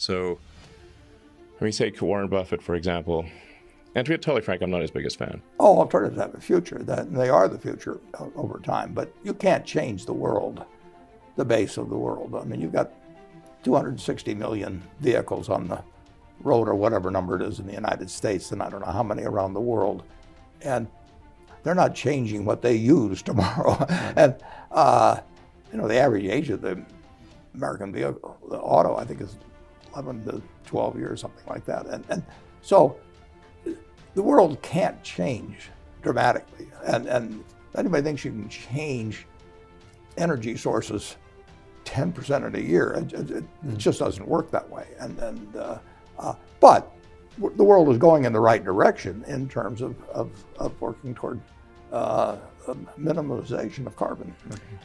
So, I mean, say Warren Buffett, for example, and to be totally frank, I'm not his biggest fan. Oh, alternatives have a future. They are the future over time, but you can't change the world, the base of the world. I mean, you've got 260 million vehicles on the road, or whatever number it is in the United States, and I don't know how many around the world. And they're not changing what they use tomorrow. And, the average age of the American vehicle, the auto, I think is 11 to 12 years, something like that. And so the world can't change dramatically. And if anybody thinks you can change energy sources 10% in a year, it just doesn't work that way. But the world is going in the right direction in terms of working toward minimization of carbon.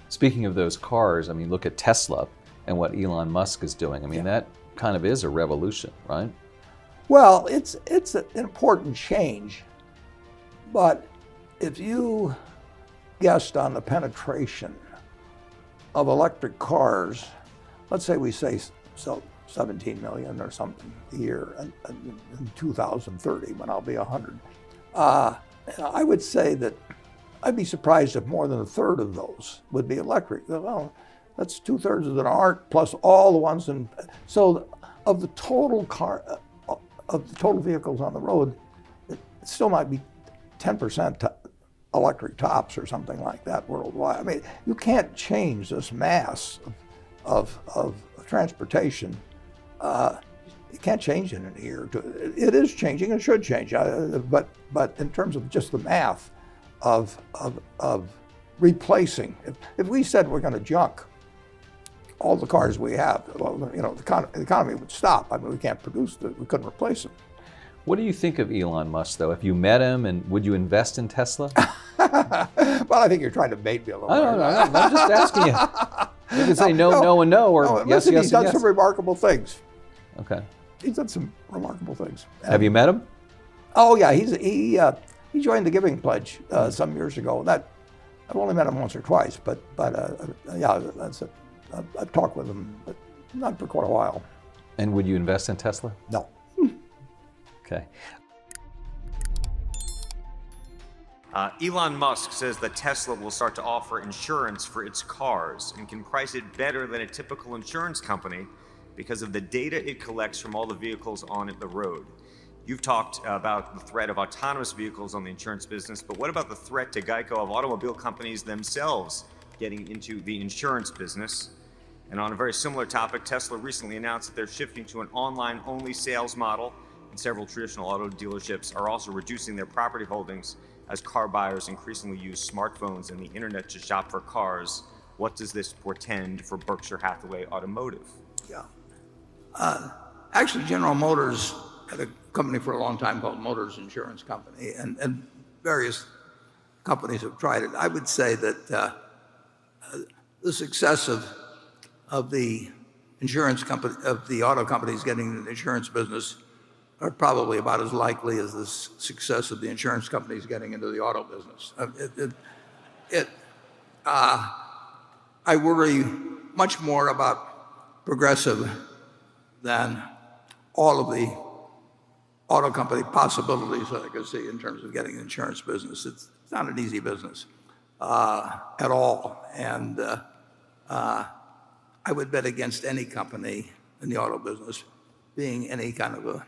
Speaking of those cars, I mean, look at Tesla and what Elon Musk is doing. I mean, that kind of is a revolution, right? Well, it's an important change, but if you guessed on the penetration of electric cars, let's say we say 17 million or something a year in 2030, when I'll be 100, I would say that I'd be surprised if more than a third of those would be electric. Well, that's 2/3 that aren't, plus all the ones so of the total vehicles on the road, it still might be 10% electric tops or something like that worldwide. I mean, you can't change this mass of transportation. You can't change it in a year or two. It is changing, it should change, but in terms of just the math of replacing, if we said we're going to junk all the cars we have, well, the economy would stop. I mean, we can't produce them, we couldn't replace them. What do you think of Elon Musk, though? If you met him, and would you invest in Tesla? Well, I think you're trying to bait me a little bit. I'm just asking you. You can say no, and no, or yes, listen, yes, he's done yes. some remarkable things. Okay. He's done some remarkable things. Have you met him? Oh yeah, he joined the Giving Pledge some years ago. I've only met him once or twice, but yeah, that's it. I've talked with him, but not for quite a while. And would you invest in Tesla? No. Okay. Elon Musk says that Tesla will start to offer insurance for its cars and can price it better than a typical insurance company because of the data it collects from all the vehicles on the road. You've talked about the threat of autonomous vehicles on the insurance business, but what about the threat to Geico of automobile companies themselves getting into the insurance business? And on a very similar topic, Tesla recently announced that they're shifting to an online-only sales model, and several traditional auto dealerships are also reducing their property holdings as car buyers increasingly use smartphones and the internet to shop for cars. What does this portend for Berkshire Hathaway Automotive? Yeah. Actually, General Motors had a company for a long time called Motors Insurance Company, and various companies have tried it. I would say that the success of the insurance company, of the auto companies getting into the insurance business, are probably about as likely as the success of the insurance companies getting into the auto business. I worry much more about Progressive than all of the auto company possibilities that I could see in terms of getting an insurance business. It's not an easy business at all. And I would bet against any company in the auto business being any kind of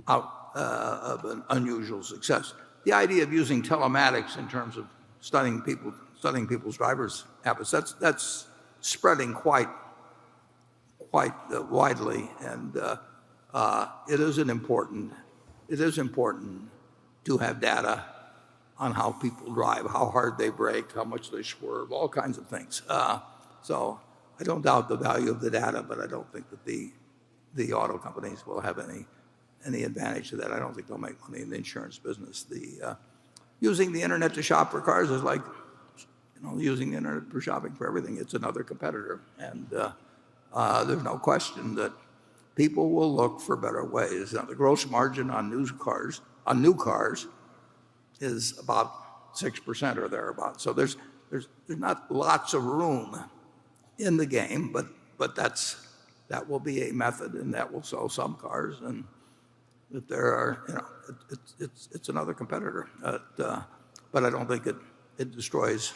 an unusual success. The idea of using telematics in terms of studying people's driver's habits, that's spreading quite widely, and it is important to have data on how people drive, how hard they brake, how much they swerve, all kinds of things. So I don't doubt the value of the data, but I don't think that the auto companies will have any advantage to that. I don't think they'll make money in the insurance business. Using the internet to shop for cars is like using the internet for shopping for everything. It's another competitor, and there's no question that people will look for better ways. Now, the gross margin on new cars is about 6% or thereabouts. So there's not lots of room in the game, but that's that will be a method, and that will sell some cars, and that there are, it's another competitor. But I don't think it destroys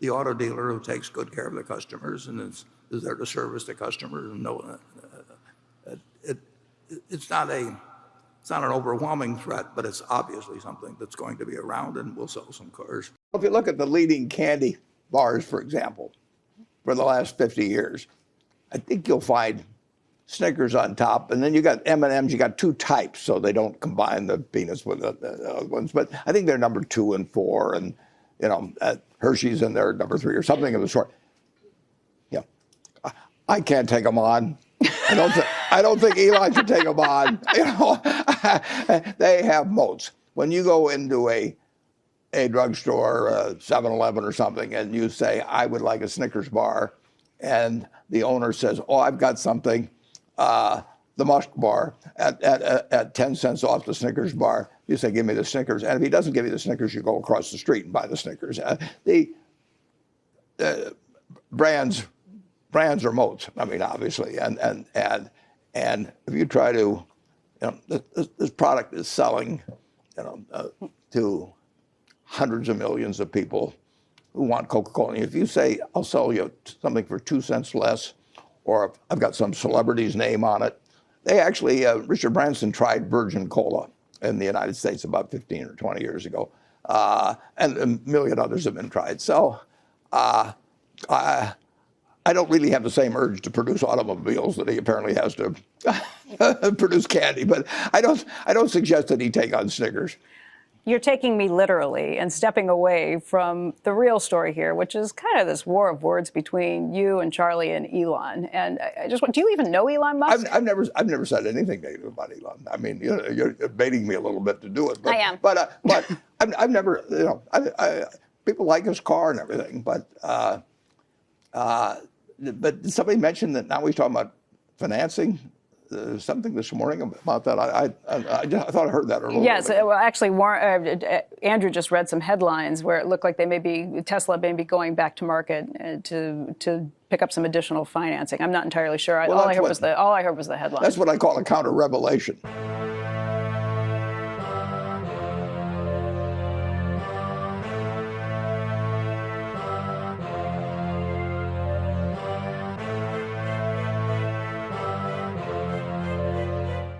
the auto dealer who takes good care of the customers and is there to service the customers. And it's not an overwhelming threat, but it's obviously something that's going to be around and will sell some cars. If you look at the leading candy bars, for example, for the last 50 years, I think you'll find Snickers on top, and then you got M&Ms. You got two types, so they don't combine the peanuts with the other ones. But I think they're number 2 and 4, and Hershey's in there number 3 or something of the sort. Yeah, I can't take them on. I don't think Elon should take them on. They have moats. When you go into a drugstore, 7-Eleven or something, and you say, I would like a Snickers bar, and the owner says, oh, I've got something, the Musk bar at 10 cents off the Snickers bar. You say, give me the Snickers. And if he doesn't give you the Snickers, you go across the street and buy the Snickers. The brands are moats, I mean, obviously. And if you try to, this product is selling, to hundreds of millions of people who want Coca-Cola. If you say, I'll sell you something for 2 cents less, or I've got some celebrity's name on it. They actually, Richard Branson tried Virgin Cola in the United States about 15 or 20 years ago. And a million others have been tried. So I don't really have the same urge to produce automobiles that he apparently has to produce candy. But I don't suggest that he take on Snickers. You're taking me literally and stepping away from the real story here, which is kind of this war of words between you and Charlie and Elon. And I just want, do you even know Elon Musk? I've never said anything negative about Elon. I mean, you're baiting me a little bit to do it. But, I am. But I've never, people like his car and everything. But somebody mentioned that now he's talking about financing. Something this morning about that. I thought I heard that earlier. Yes, well, actually, Andrew just read some headlines where it looked like Tesla may be going back to market to pick up some additional financing. I'm not entirely sure. Well, all I heard was the headline. That's what I call a counter-revelation.